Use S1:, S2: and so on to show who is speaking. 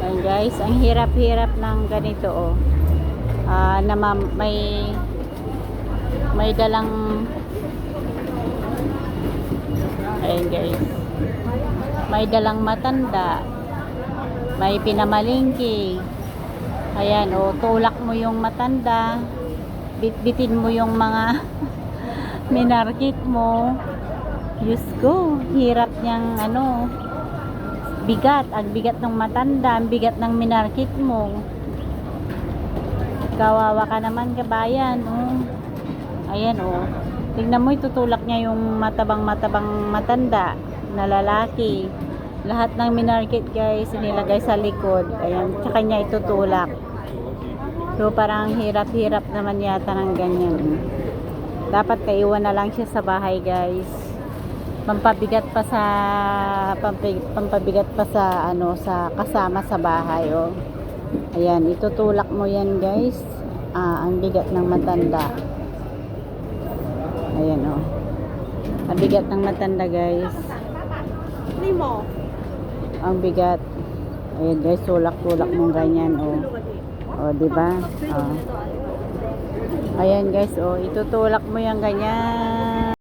S1: Ayan guys, ang hirap-hirap ng ganito oh. May dalang, ayan guys, may dalang matanda, may pinamalingki. Ayan oh, tulak mo yung matanda, bitbitin mo yung mga minarkit mo. Diyos ko, hirap niyang ano, bigat, ang bigat ng matanda, ang bigat ng minarkit mo. Kawawa ka naman kabayan oh. Ayan oh, tingnan mo, itutulak niya yung matabang matanda na lalaki. Lahat ng minarkit guys inilagay sa likod. Ayan, tsaka niya itutulak. So parang hirap-hirap naman yata ng ganyan. Dapat kaiwan na lang siya sa bahay guys. Pampabigat pa sa ano, sa kasama sa bahay oh. Ayan, itutulak mo yan guys. Ang bigat ng matanda. Ayan oh. Ang bigat ng matanda guys.
S2: Limo.
S1: Ang bigat. Ayan guys, tulak-tulak mong ganyan oh. Oh, di ba? Oh. Ayan guys, oh, itutulak mo yang ganyan.